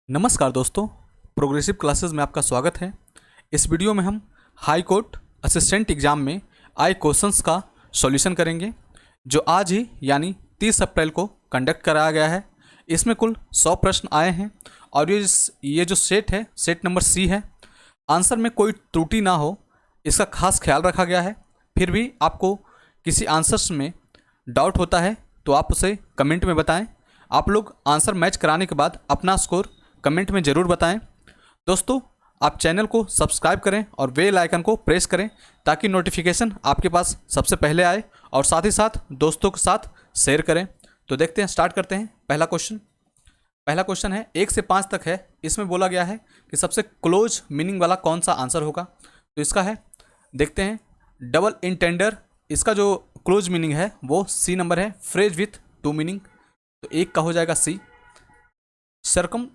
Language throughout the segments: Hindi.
नमस्कार दोस्तों, प्रोग्रेसिव क्लासेस में आपका स्वागत है। इस वीडियो में हम हाई कोर्ट असिस्टेंट एग्ज़ाम में आए क्वेश्चंस का सॉल्यूशन करेंगे, जो आज ही यानी 30 अप्रैल को कंडक्ट कराया गया है। इसमें कुल 100 प्रश्न आए हैं और ये जो सेट है, सेट नंबर सी है। आंसर में कोई त्रुटि ना हो, इसका खास ख्याल रखा गया है। फिर भी आपको किसी आंसर्स में डाउट होता है तो आप उसे कमेंट में बताएं। आप लोग आंसर मैच कराने के बाद अपना स्कोर कमेंट में ज़रूर बताएं। दोस्तों, आप चैनल को सब्सक्राइब करें और बेल आइकन को प्रेस करें ताकि नोटिफिकेशन आपके पास सबसे पहले आए, और साथ ही साथ दोस्तों के साथ शेयर करें। तो देखते हैं, स्टार्ट करते हैं। पहला क्वेश्चन है 1 से 5 तक है। इसमें बोला गया है कि सबसे क्लोज मीनिंग वाला कौन सा आंसर होगा। तो इसका है, देखते हैं, डबल इंटेंडर। इसका जो क्लोज मीनिंग है वो सी नंबर है। फ्रेज विथ टू मीनिंग, तो एक का हो जाएगा सी। सर्कम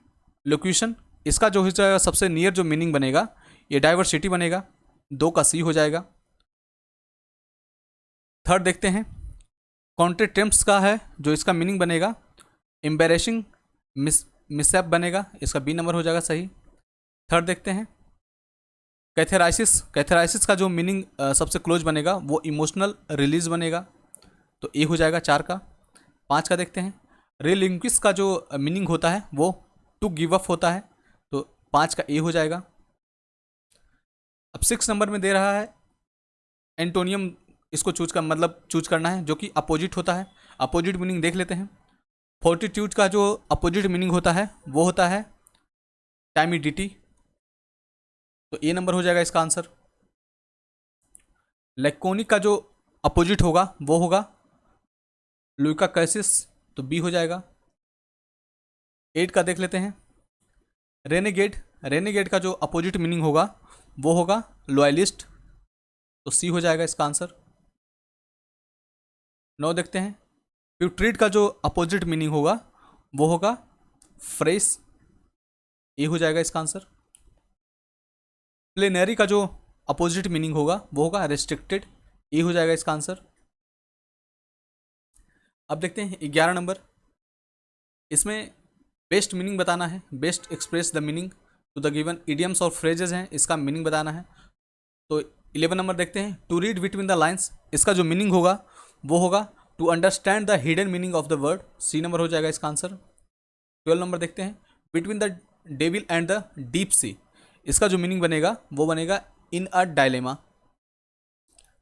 लोक्यूशन, इसका जो हो जाएगा सबसे नियर जो मीनिंग बनेगा ये डाइवर्सिटी बनेगा, 2 का सी हो जाएगा। थर्ड देखते हैं, कॉन्ट्रेटेम्प्स का है, जो इसका मीनिंग बनेगा एम्बेरेसिंग मिसअप बनेगा, इसका बी नंबर हो जाएगा सही। थर्ड देखते हैं, कैथेराइसिस का जो मीनिंग सबसे क्लोज बनेगा वो इमोशनल रिलीज बनेगा, तो ए हो जाएगा 4 का। 5 का देखते हैं, रिलिंक्विश का जो मीनिंग होता है वो टू गिव अप होता है, तो 5 का ए हो जाएगा। अब 6 नंबर में दे रहा है एंटोनियम, इसको चूज करना है, जो कि अपोजिट होता है। अपोजिट मीनिंग देख लेते हैं। फोर्टिट्यूड का जो अपोजिट मीनिंग होता है वो होता है टाइमिडिटी, तो ए नंबर हो जाएगा इसका आंसर। लैकोनिक का जो अपोजिट होगा वो होगा लुइका कैसिस, तो बी हो जाएगा। 8 का देख लेते हैं, रेनेगेड का जो अपोजिट मीनिंग होगा वो होगा लॉयलिस्ट, तो सी हो जाएगा इसका आंसर। 9 देखते हैं, प्यूट्रीड का जो अपोजिट मीनिंग होगा वो होगा फ्रेश, ए हो जाएगा इसका आंसर। प्लेनरी का जो अपोजिट मीनिंग होगा वो होगा रेस्ट्रिक्टेड, ए हो जाएगा इसका आंसर। अब देखते हैं 11 नंबर। इसमें बेस्ट मीनिंग बताना है, best express the meaning to the given idioms और फ्रेजेस हैं, इसका मीनिंग बताना है। तो 11 नंबर देखते हैं, to read between the lines, इसका जो मीनिंग होगा वो होगा to understand the hidden meaning of the word, C number हो जाएगा इसका आंसर। 12 नंबर देखते हैं, between the devil and the deep sea, इसका जो मीनिंग बनेगा वो बनेगा इन अ डायलेमा,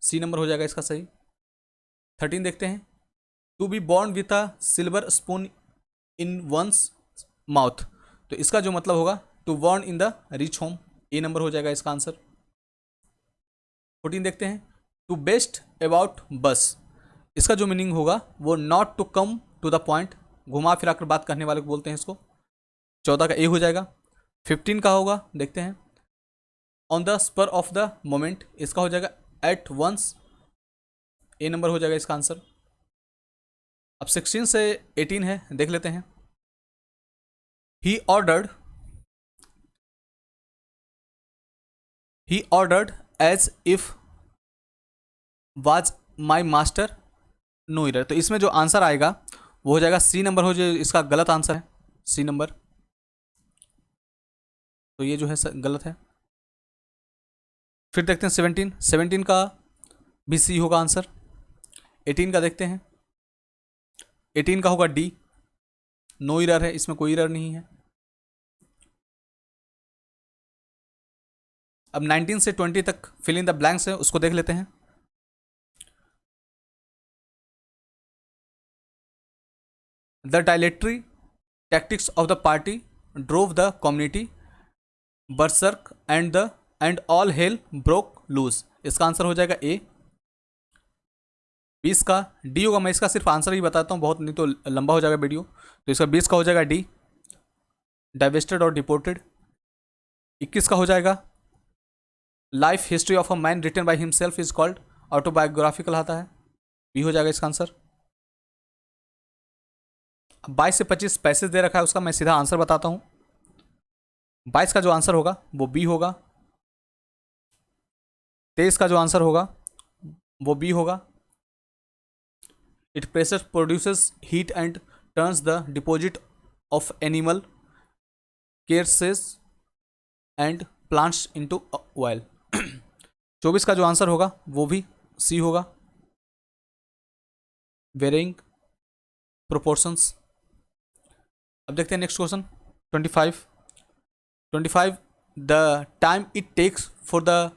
सी नंबर हो जाएगा इसका सही। 13 देखते हैं, to be born with a silver spoon in one's mouth, तो इसका जो मतलब होगा to born in the rich home, A number हो जाएगा इसका आंसर। 14 देखते हैं, टू बेस्ट अबाउट बस, इसका जो मीनिंग होगा वो not to come to the point, घुमा फिरा कर बात करने वाले को बोलते हैं इसको, 14 का ए हो जाएगा। 15 का होगा, देखते हैं, on the spur of the moment, इसका हो जाएगा एट वंस, ए नंबर हो जाएगा इसका आंसर। अब 16 से 18 है, देख लेते हैं। He ordered as if was my master no error, तो इसमें जो आंसर आएगा वो हो जाएगा सी नंबर, हो जाए इसका गलत आंसर है, सी नंबर, तो ये जो है गलत है। फिर देखते हैं 17 का भी सी होगा आंसर। 18 का देखते हैं, 18 का होगा डी, नो इरर है, इसमें कोई इरर नहीं है। अब 19 से 20 तक फिल इन द ब्लैंक्स है, उसको देख लेते हैं। The dilatory tactics of the party drove the community berserk and all hell broke loose, इसका आंसर हो जाएगा ए। 20 का डी होगा, मैं इसका सिर्फ आंसर ही बताता हूँ, बहुत नहीं तो लंबा हो जाएगा वीडियो, तो इसका 20 का हो जाएगा डी, डाइवेस्टेड और डिपोर्टेड। 21 का हो जाएगा life history of a man written by himself is called, autobiographical आता है, बी हो जाएगा इसका आंसर। 22 से 25 पैसेज दे रखा है, उसका मैं सीधा आंसर बताता हूँ। 22 का जो आंसर होगा वो बी होगा। 23 का जो आंसर होगा वो बी होगा। It pressure produces heat and turns the deposit of animal carcasses and plants into oil. 24 का जो आंसर होगा वो भी सी होगा, वेरिंग प्रोपोर्शंस। अब देखते हैं next question 25 the time it takes for the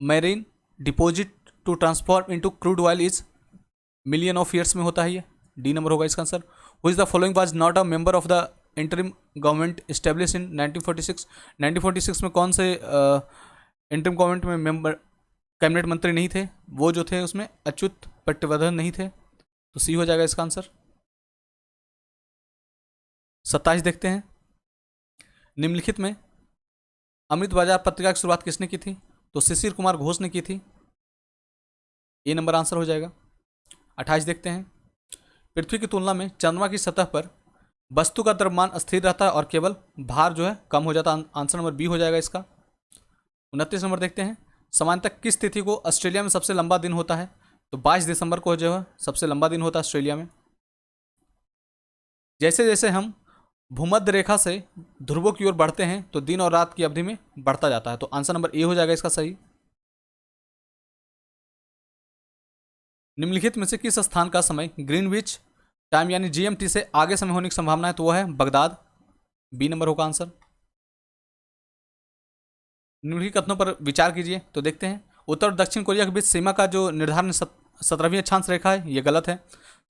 marine deposit to transform into crude oil is million of years में होता है ये, डी नंबर होगा इसका answer. Who is the following was not a member of the interim government establish in 1946। 1946 में कौन से इंटरिम गवर्नमेंट में मेंबर कैबिनेट मंत्री नहीं थे? वो जो थे उसमें अच्युत पट्टवर्धन नहीं थे, तो सी हो जाएगा इसका आंसर। 27 देखते हैं, निम्नलिखित में अमृत बाजार पत्रिका की शुरुआत किसने की थी? तो शिशिर कुमार घोष ने की थी, ए नंबर आंसर हो जाएगा। 28 देखते हैं, पृथ्वी की तुलना में चंद्रमा की सतह पर वस्तु का द्रव्यमान स्थिर रहता है और केवल भार जो है कम हो जाता है, आंसर नंबर बी हो जाएगा इसका। 29 नंबर देखते हैं, सामान्यतः किस तिथि को ऑस्ट्रेलिया में सबसे लंबा दिन होता है? तो 22 दिसंबर को जो है सबसे लंबा दिन होता है ऑस्ट्रेलिया में। जैसे जैसे हम भूमध्य रेखा से ध्रुवों की ओर बढ़ते हैं तो दिन और रात की अवधि में बढ़ता जाता है, तो आंसर नंबर ए हो जाएगा इसका सही। निम्नलिखित में से किस स्थान का समय ग्रीनविच टाइम यानी जीएमटी से आगे समय होने की संभावना है? तो वह है बगदाद, बी नंबर होगा आंसर। निम्नलिखित कथनों पर विचार कीजिए, तो देखते हैं उत्तर और दक्षिण कोरिया के बीच सीमा का जो निर्धारण 17वीं अक्षांश रेखा है, ये गलत है।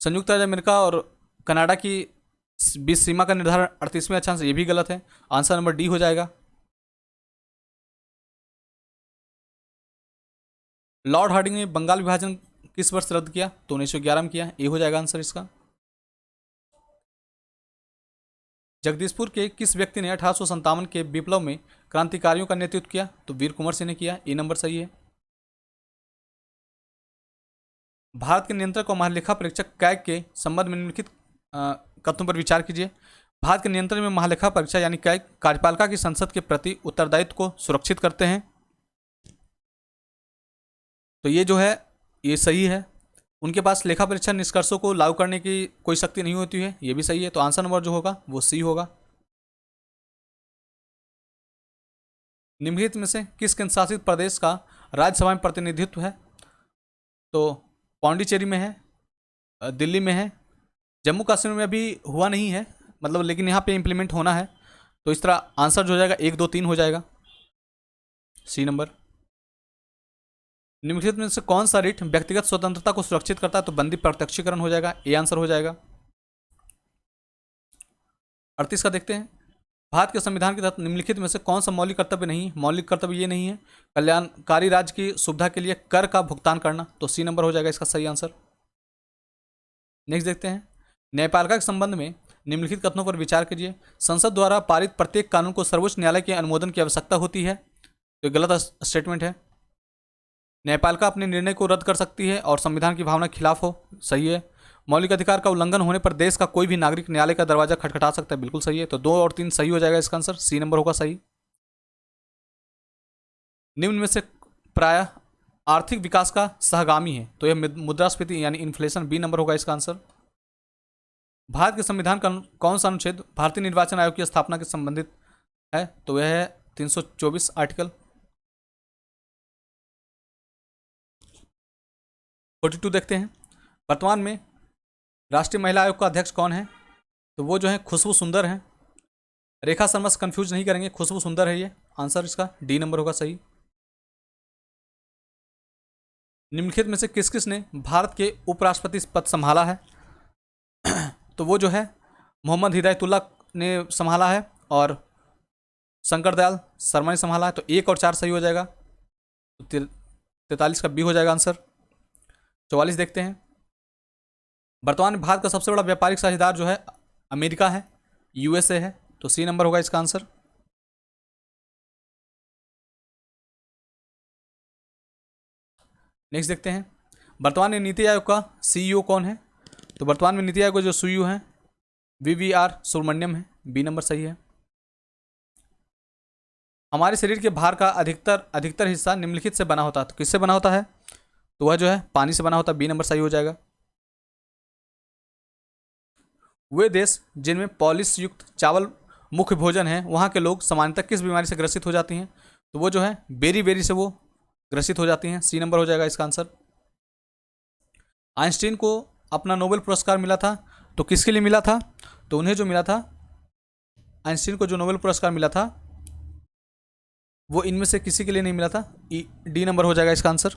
संयुक्त राज्य अमेरिका और कनाडा की बीच सीमा का निर्धारण 38वें अक्षांश, ये भी गलत है, आंसर नंबर डी हो जाएगा। लॉर्ड हार्डिंग ने बंगाल विभाजन किस वर्ष रद्द किया? तो 1911 में किया, ए हो जाएगा आंसर इसका। जगदीशपुर के किस व्यक्ति ने 1857 के विप्लव में क्रांतिकारियों का नेतृत्व किया? तो वीर कुंवर सिंह ने किया, ए नंबर सही है। भारत के नियंत्रक और महालेखा परीक्षक कैग के संबंध में निम्नलिखित कथनों पर विचार कीजिए। भारत के नियंत्रण में महालेखा परीक्षा यानी कैग कार्यपालिका की संसद के प्रति उत्तरदायित्व को सुरक्षित करते हैं, तो ये जो है ये सही है। उनके पास लेखा परीक्षा निष्कर्षों को लागू करने की कोई शक्ति नहीं होती है, ये भी सही है, तो आंसर नंबर जो होगा वो सी होगा। निम्नलिखित में से किस केंद्र शासित प्रदेश का राज्यसभा में प्रतिनिधित्व है? तो पौंडीचेरी में है, दिल्ली में है, जम्मू कश्मीर में अभी हुआ नहीं है मतलब, लेकिन यहाँ पे इम्प्लीमेंट होना है, तो इस तरह आंसर जो हो जाएगा 1 2 3 हो जाएगा, सी नंबर। निम्नलिखित में से कौन सा रिट व्यक्तिगत स्वतंत्रता को सुरक्षित करता है? तो बंदी प्रत्यक्षीकरण हो जाएगा, ए आंसर हो जाएगा। 38 का देखते हैं, भारत के संविधान के तहत निम्नलिखित में से कौन सा मौलिक कर्तव्य नहीं है? मौलिक कर्तव्य ये नहीं है कल्याणकारी राज्य की सुविधा के लिए कर का भुगतान करना, तो सी नंबर हो जाएगा इसका सही आंसर। नेक्स्ट देखते हैं, न्यायपालिका के संबंध में निम्नलिखित कथनों पर विचार कीजिए। संसद द्वारा पारित प्रत्येक कानून को सर्वोच्च न्यायालय के अनुमोदन की आवश्यकता होती है, तो गलत स्टेटमेंट है। न्यायपालिका अपने निर्णय को रद्द कर सकती है और संविधान की भावना के खिलाफ हो, सही है। मौलिक अधिकार का उल्लंघन होने पर देश का कोई भी नागरिक न्यायालय का दरवाजा खटखटा सकता है, बिल्कुल सही है, तो 2 और 3 सही हो जाएगा इसका आंसर, सी नंबर होगा सही। निम्न में से प्रायः आर्थिक विकास का सहगामी है, तो यह मुद्रास्फीति यानी इन्फ्लेशन, बी नंबर होगा इसका आंसर। भारत के संविधान का कौन सा अनुच्छेद भारतीय निर्वाचन आयोग की स्थापना के संबंधित है? तो यह है 324 आर्टिकल। 42 देखते हैं, वर्तमान में राष्ट्रीय महिला आयोग का अध्यक्ष कौन है? तो वो जो है खुशबू सुंदर है। रेखा शर्मा से कंफ्यूज नहीं करेंगे, खुशबू सुंदर है ये, आंसर इसका डी नंबर होगा सही। निम्नलिखित में से किस किस ने भारत के उपराष्ट्रपति पद संभाला है? तो वो जो है मोहम्मद हिदायतुल्ला ने संभाला है और शंकर दयाल शर्मा ने संभाला है, तो 1 और 4 सही हो जाएगा, तो 43 का बी हो जाएगा आंसर। 44 देखते हैं, वर्तमान में भारत का सबसे बड़ा व्यापारिक साझेदार जो है अमेरिका है, यूएसए है, तो सी नंबर होगा इसका आंसर। नेक्स्ट देखते हैं, वर्तमान में नीति आयोग का सीईओ कौन है? तो वर्तमान में नीति आयोग का जो सीईओ है वीवीआर सुब्रमण्यम है, बी नंबर सही है। हमारे शरीर के भार का अधिकतर हिस्सा निम्नलिखित से बना होता है, तो किससे बना होता है? तो वह जो है पानी से बना होता है, बी नंबर सही हो जाएगा। वे देश जिनमें पॉलिश युक्त चावल मुख्य भोजन है वहाँ के लोग सामान्यतः किस बीमारी से ग्रसित हो जाती हैं? तो वो जो है बेरी बेरी से वो ग्रसित हो जाती हैं। सी नंबर हो जाएगा इसका आंसर। आइंस्टीन को अपना नोबेल पुरस्कार मिला था, तो किसके लिए मिला था? तो उन्हें जो मिला था, आइंस्टीन को जो नोबेल पुरस्कार मिला था वो इनमें से किसी के लिए नहीं मिला था। डी नंबर हो जाएगा इसका आंसर।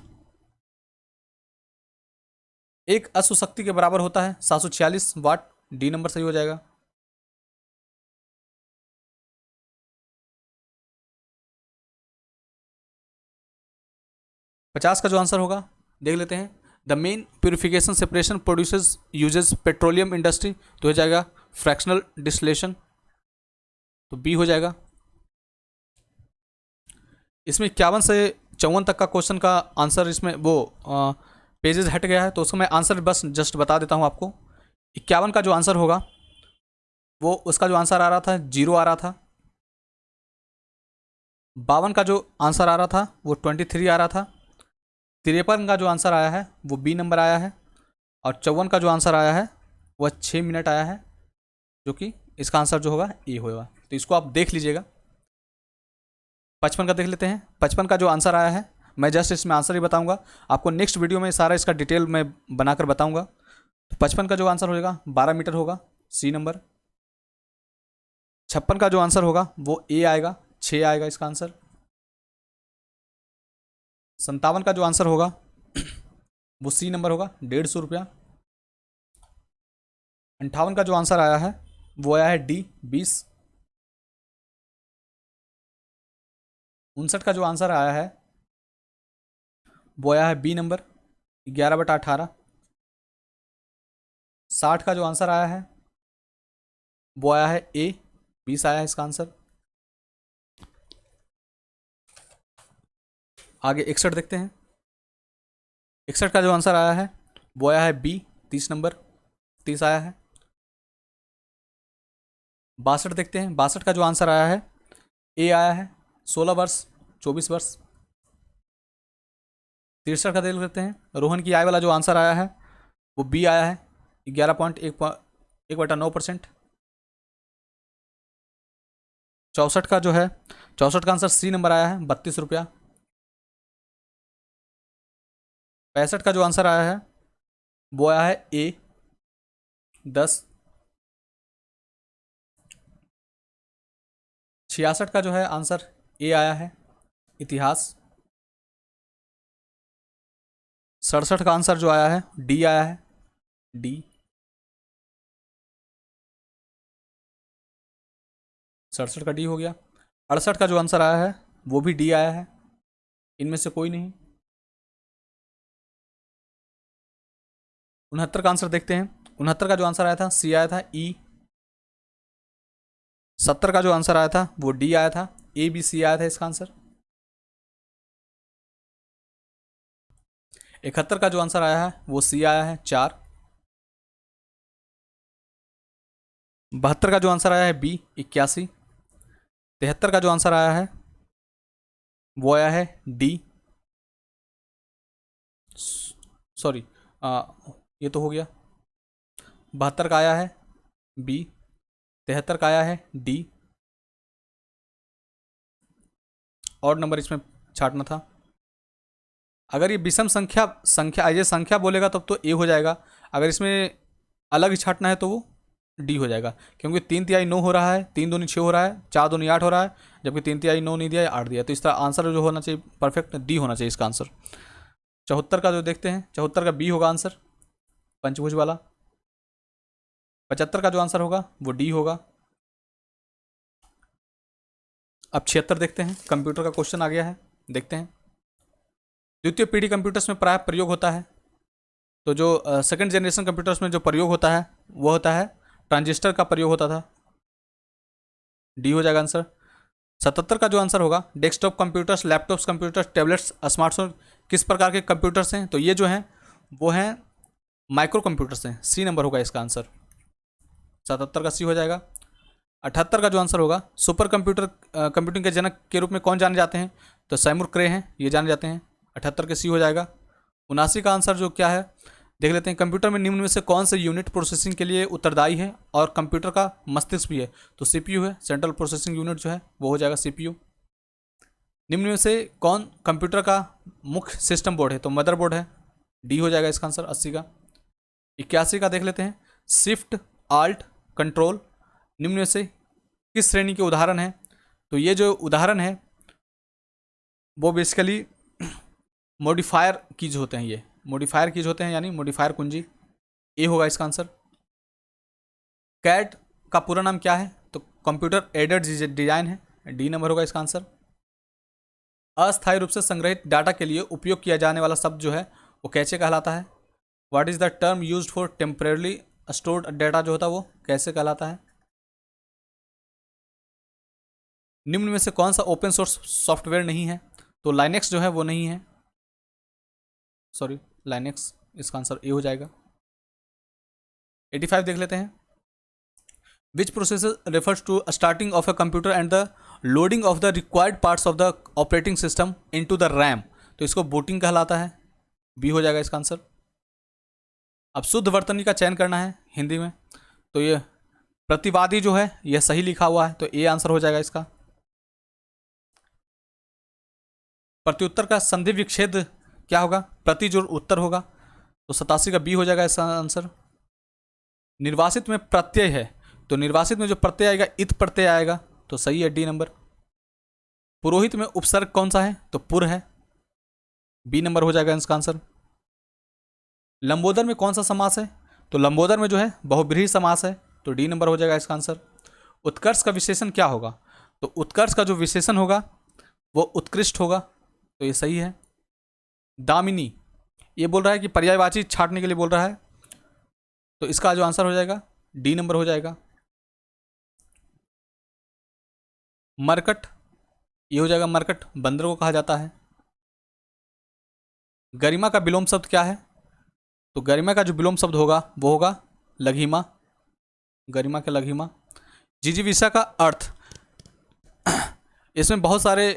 एक अश्व शक्ति के बराबर होता है 746 वाट। डी नंबर सही हो जाएगा। पचास का जो आंसर होगा देख लेते हैं। The main purification separation produces uses petroleum industry, तो हो जाएगा फ्रैक्शनल डिस्टिलेशन, तो बी हो जाएगा। इसमें 51 से 54 तक का क्वेश्चन का आंसर इसमें वो पेजेस हट गया है, तो उसको मैं आंसर बस जस्ट बता देता हूँ आपको। 51 का जो आंसर होगा वो उसका जो आंसर आ रहा था 0 आ रहा था। 52 का जो आंसर आ रहा था वो 23 आ रहा था। 53 का जो आंसर आया है वो बी नंबर आया है। और 54 का जो आंसर आया है वह 6 मिनट आया है, जो कि इसका आंसर जो होगा ए होगा। तो इसको आप देख लीजिएगा। 55 का देख लेते हैं। 55 का जो आंसर आया है मैं जस्ट इसमें आंसर ही बताऊंगा, आपको नेक्स्ट वीडियो में सारा इसका डिटेल मैं बनाकर बताऊंगा। तो 55 का जो आंसर होगा 12 मीटर होगा, सी नंबर। 56 का जो आंसर होगा वो ए आएगा, 6 आएगा इसका आंसर। 57 का जो आंसर होगा वो सी नंबर होगा, 150 रुपया। 58 का जो आंसर आया है वो आया है डी, 20। 59 का जो आंसर आया है वो आया है बी नंबर, 11/18। 60 का जो आंसर आया है वो आया है ए, 20 आया है इसका आंसर। आगे 61 देखते हैं। 61 का जो आंसर आया है वो आया है बी, 30 नंबर, 30 आया है। 62 देखते हैं। 62 का जो आंसर आया है ए आया है, 16 वर्ष, 24 वर्ष। 63 का देख लेते हैं। रोहन की आय वाला जो आंसर आया है वो बी आया है, 11.1/9%। 64 का जो है 64 का आंसर सी नंबर आया है, 32 रुपया। 65 का जो आंसर आया है वो आया है ए, 10। 66 का जो है आंसर ए आया है, इतिहास। 67 का आंसर जो आया है डी आया है, डी। 67 का डी हो गया। 68 का जो आंसर आया है वो भी डी आया है, इनमें से कोई नहीं। 69 का आंसर देखते हैं। 69 का जो आंसर आया था सी आया था, ई। 70 का जो आंसर आया था वो डी आया था, ए बी सी आया था इसका आंसर। 71 का जो आंसर आया है वो सी आया है, 4। 72 का जो आंसर आया है बी, 81। 73 का जो आंसर आया है वो आया है डी, सॉरी ये तो हो गया। 72 का आया है बी, 73 का आया है डी। और नंबर इसमें छाटना था। अगर ये विषम संख्या ये संख्या बोलेगा तब तो ए हो जाएगा, अगर इसमें अलग ही छाटना है तो वो डी हो जाएगा, क्योंकि 3 तिहाई 9 हो रहा है, 3 दूनी 6 हो रहा है, 4 दूनी 8 हो रहा है, जबकि 3 तिहाई 9 नहीं दिया है, 8 दिया है। तो इस तरह आंसर जो होना चाहिए परफेक्ट डी होना चाहिए इसका आंसर। 74 का जो देखते हैं, 74 का बी होगा आंसर, पंचभुज वाला। 75 का जो आंसर होगा वो डी होगा। अब 76 देखते हैं। कंप्यूटर का क्वेश्चन आ गया है, देखते हैं। द्वितीय पीढ़ी कंप्यूटर्स में प्राय प्रयोग होता है, तो जो सेकंड जनरेशन कंप्यूटर्स में जो प्रयोग होता है वो होता है ट्रांजिस्टर का प्रयोग होता था, डी हो जाएगा आंसर। 77 का जो आंसर होगा desktop computers, laptops computers, tablets, smartphone किस प्रकार के कंप्यूटर्स हैं? तो ये जो हैं वो हैं माइक्रो कंप्यूटर्स हैं, सी नंबर होगा इसका आंसर। 77 का सी हो जाएगा। 78 का जो आंसर होगा सुपर कंप्यूटिंग के जनक के रूप में कौन जाने जाते हैं? तो सैमुर क्रे हैं, ये जाने जाते हैं। 78 के सी हो जाएगा। 79 का आंसर जो क्या है, देख लेते हैं कंप्यूटर में निम्न में से कौन से यूनिट प्रोसेसिंग के लिए उत्तरदायी है और कंप्यूटर का मस्तिष्क भी है। तो सीपीयू है, सेंट्रल प्रोसेसिंग यूनिट जो है वो हो जाएगा सीपीयू। निम्न में से कौन कंप्यूटर का मुख्य सिस्टम बोर्ड है। तो मदरबोर्ड है, डी हो जाएगा इसका आंसर 80 का। 81 का देख लेते हैं शिफ्ट आल्ट कंट्रोल निम्न में से किस श्रेणी के उदाहरण हैं। तो ये जो उदाहरण है वो बेसिकली मॉडिफायर कीज होते हैं, ये मॉडिफायर कीज होते हैं यानी मॉडिफायर कुंजी, ए होगा इसका आंसर। कैट का पूरा नाम क्या है। तो कंप्यूटर एडेड डिजाइन है, डी नंबर होगा इसका आंसर। अस्थायी रूप से संग्रहित डाटा के लिए उपयोग किया जाने वाला शब्द जो है वो कैसे कहलाता है। What is the term used for temporarily stored data जो होता है वो कैसे कहलाता है। निम्न में से कौन सा ओपन सोर्स सॉफ्टवेयर नहीं है। तो लाइनेक्स जो है वो नहीं है, सॉरी लाइनेक्स, इसका आंसर ए हो जाएगा। 85 देख लेते हैं which process refers to starting of a computer and the loading of the required parts of the operating system into the RAM. तो इसको बूटिंग कहलाता है, बी हो जाएगा इसका आंसर। अब शुद्ध वर्तनी का चयन करना है हिंदी में। तो ये प्रतिवादी जो है यह सही लिखा हुआ है, तो ए आंसर हो जाएगा इसका। प्रत्युत्तर का संधि विच्छेद क्या होगा, प्रति जोड़ उत्तर होगा, तो 87 का बी हो जाएगा इसका आंसर। निर्वासित में प्रत्यय है, तो निर्वासित में जो प्रत्यय आएगा इत प्रत्यय आएगा, तो सही है डी नंबर। पुरोहित में उपसर्ग कौन सा है, तो पुर है, बी नंबर हो जाएगा इसका आंसर। लंबोदर में कौन सा समास है, तो लंबोदर में जो है बहुब्रीहि समास है, तो डी नंबर हो जाएगा इसका आंसर। उत्कर्ष का विशेषण क्या होगा, तो उत्कर्ष का जो विशेषण होगा वो उत्कृष्ट होगा, तो ये सही है। दामिनी ये बोल रहा है कि पर्यायवाची छांटने के लिए बोल रहा है, तो इसका जो आंसर हो जाएगा डी नंबर हो जाएगा। मरकट ये हो जाएगा, मरकट बंदर को कहा जाता है। गरिमा का विलोम शब्द क्या है, तो गरिमा का जो विलोम शब्द होगा वो होगा लघिमा, गरिमा के लघिमा। जिजीविषा का अर्थ, इसमें बहुत सारे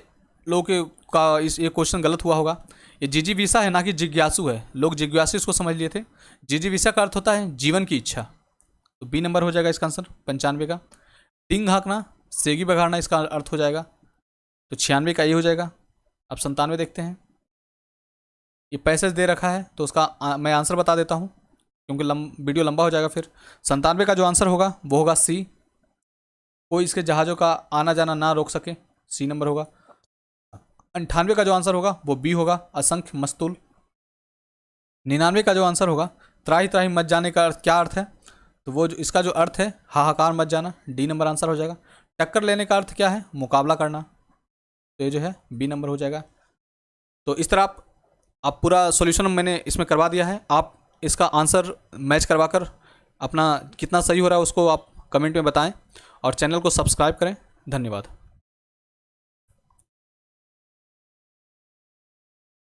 लोगों का ये क्वेश्चन गलत हुआ होगा। ये जिजीविषा है ना कि जिज्ञासु है, लोग जिज्ञासु इसको समझ लिए थे। जिजीविषा का अर्थ होता है जीवन की इच्छा, तो बी नंबर हो जाएगा इसका आंसर 95 का। टिंग हाँकना सेगी बघाड़ना इसका अर्थ हो जाएगा, तो 96 का ये हो जाएगा। अब 97 देखते हैं। ये पैसेज दे रखा है तो उसका मैं आंसर बता देता हूँ क्योंकि वीडियो लंबा हो जाएगा फिर। 97 का जो आंसर होगा वो होगा सी, कोई इसके जहाज़ों का आना जाना ना रोक सके, सी नंबर होगा। 98 का जो आंसर होगा वो बी होगा, असंख्य मस्तूल। 99 का जो आंसर होगा त्राही त्राही मच जाने का क्या अर्थ है, तो वो जो इसका जो अर्थ है हाहाकार मच जाना, डी नंबर आंसर हो जाएगा। टक्कर लेने का अर्थ क्या है, मुकाबला करना, तो ये जो है बी नंबर हो जाएगा। तो इस तरह आप पूरा सॉल्यूशन मैंने इसमें करवा दिया है। आप इसका आंसर मैच करवाकर अपना कितना सही हो रहा है उसको आप कमेंट में बताएं और चैनल को सब्सक्राइब करें। धन्यवाद।